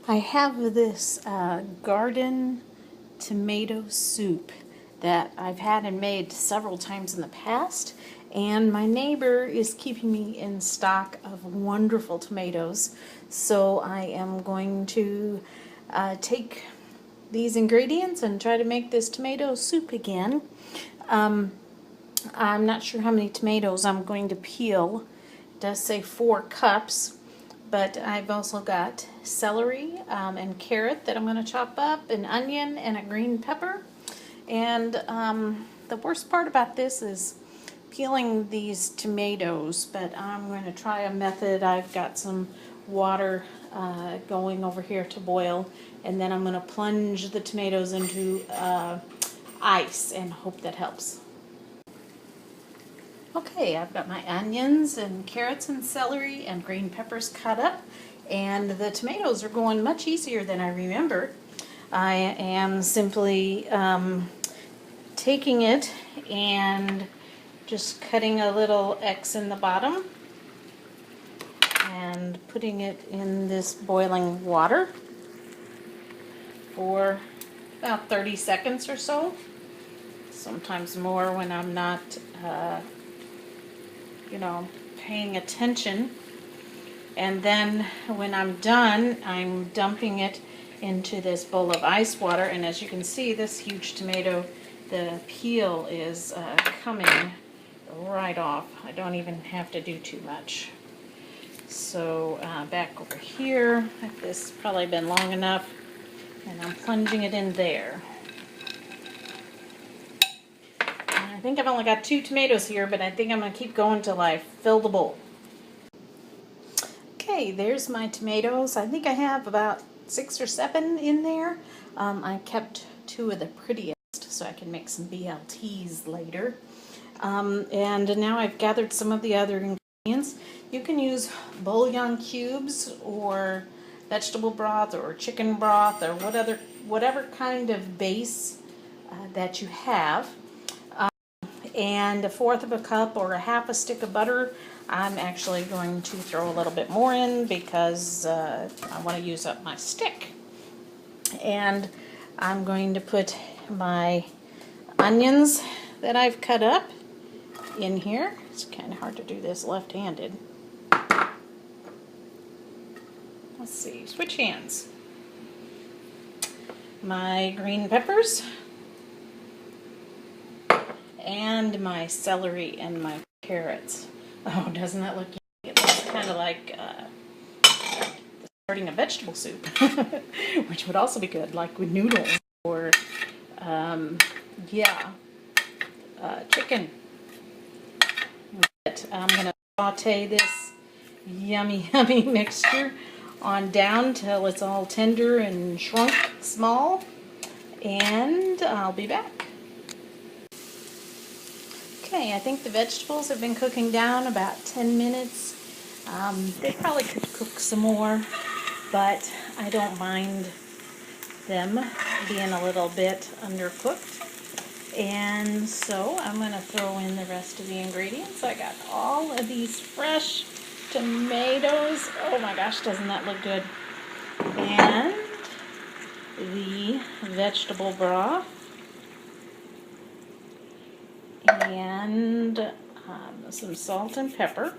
I have this garden tomato soup that I've had and made several times in the past, and my neighbor is keeping me in stock of wonderful tomatoes, so I am going to take these ingredients and try to make this tomato soup again. I'm not sure how many tomatoes I'm going to peel. It does say 4 cups. But I've also got celery and carrot that I'm going to chop up, an onion and a green pepper. And the worst part about this is peeling these tomatoes, but I'm going to try a method. I've got some water going over here to boil, and then I'm going to plunge the tomatoes into ice and hope that helps. Okay, I've got my onions and carrots and celery and green peppers cut up, and the tomatoes are going much easier than I remember. I am simply taking it and just cutting a little X in the bottom and putting it in this boiling water for about 30 seconds or so, sometimes more when I'm not paying attention. And then when I'm done, I'm dumping it into this bowl of ice water, and as you can see, this huge tomato, the peel is coming right off. I don't even have to do too much. So back over here, this has probably been long enough, and I'm plunging it in there. I think I've only got 2 tomatoes here, but I think I'm going to keep going till I fill the bowl. Okay, there's my tomatoes. I think I have about 6 or 7 in there. I kept 2 of the prettiest so I can make some BLTs later. And now I've gathered some of the other ingredients. You can use bouillon cubes or vegetable broth or chicken broth or whatever kind of base that you have. And 1/4 of a cup or a 1/2 a stick of butter. I'm actually going to throw a little bit more in because I want to use up my stick. And I'm going to put my onions that I've cut up in here. It's kind of hard to do this left-handed. Let's see, switch hands. My green peppers. And my celery and my carrots. Oh, doesn't that look yummy? It looks kind of like starting a vegetable soup, which would also be good, like with noodles or, chicken. But I'm going to saute this yummy, yummy mixture on down till it's all tender and shrunk small, and I'll be back. Okay, I think the vegetables have been cooking down about 10 minutes. They probably could cook some more, but I don't mind them being a little bit undercooked. And so I'm going to throw in the rest of the ingredients. I got all of these fresh tomatoes. Oh my gosh, doesn't that look good? And the vegetable broth. And some salt and pepper.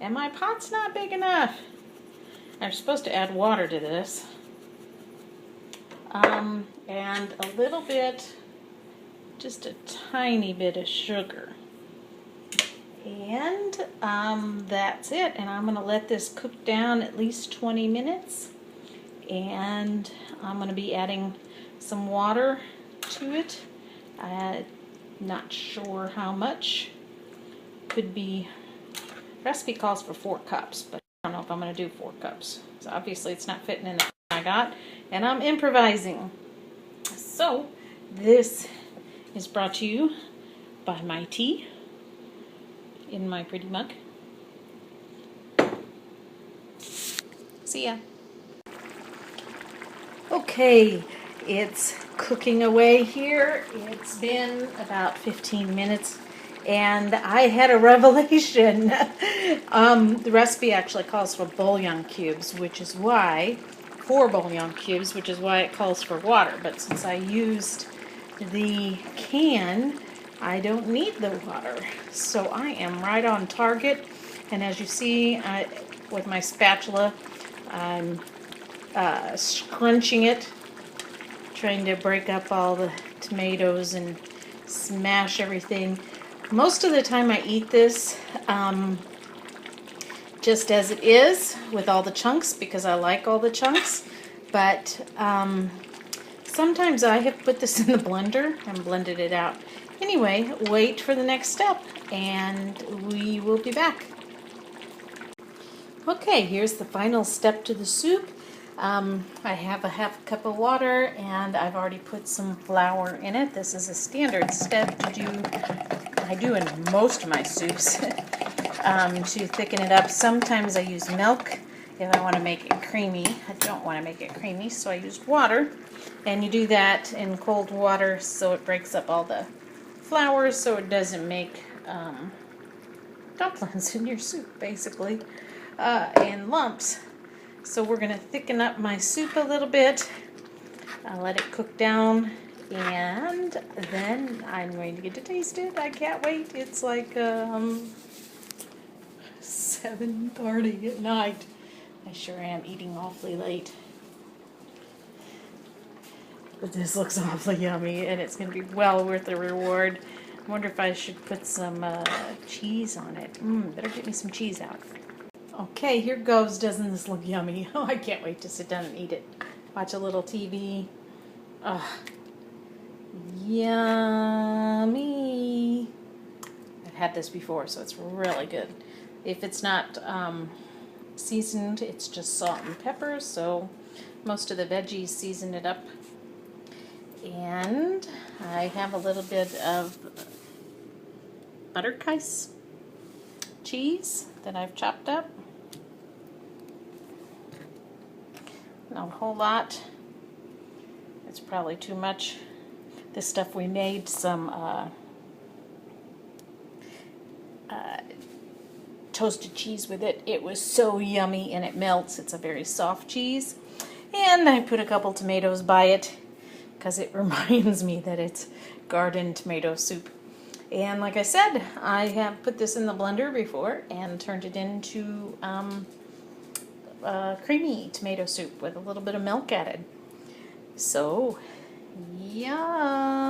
And my pot's not big enough. I'm supposed to add water to this. And a little bit, just a tiny bit of sugar. And that's it. And I'm going to let this cook down at least 20 minutes. And I'm going to be adding some water to it. I'm not sure how much. Could be, recipe calls for 4 cups, but I don't know if I'm going to do 4 cups. So obviously it's not fitting in the I got, and I'm improvising. So this is brought to you by my tea in my pretty mug. See ya. Okay, it's cooking away here. It's been about 15 minutes, and I had a revelation. The recipe actually calls for bouillon cubes, which is why, 4 bouillon cubes, which is why it calls for water. But since I used the can, I don't need the water. So I am right on target. And as you see, with my spatula, I'm scrunching it, trying to break up all the tomatoes and smash everything. Most of the time I eat this just as it is with all the chunks because I like all the chunks. But sometimes I have put this in the blender and blended it out. Anyway, wait for the next step and we will be back. Okay, here's the final step to the soup. I have a half cup of water and I've already put some flour in it. This is a standard step to do, I do in most of my soups to thicken it up. Sometimes I use milk if I want to make it creamy. I don't want to make it creamy, so I used water. And you do that in cold water so it breaks up all the flour so it doesn't make dumplings in your soup, basically, in lumps. So we're going to thicken up my soup a little bit. I'll let it cook down, and then I'm going to get to taste it. I can't wait. It's like 7:30 at night. I sure am eating awfully late. But this looks awfully yummy, and it's going to be well worth the reward. I wonder if I should put some cheese on it. Better get me some cheese out. Okay, here goes. Doesn't this look yummy? Oh, I can't wait to sit down and eat it. Watch a little TV. Ugh. Yummy. I've had this before, so it's really good. If it's not seasoned, it's just salt and pepper, so most of the veggies season it up. And I have a little bit of buttercase cheese that I've chopped up. Not a whole lot. It's probably too much. This stuff we made some toasted cheese with it. It was so yummy and it melts. It's a very soft cheese. And I put a couple tomatoes by it because it reminds me that it's garden tomato soup. And like I said, I have put this in the blender before and turned it into creamy tomato soup with a little bit of milk added. So, yum!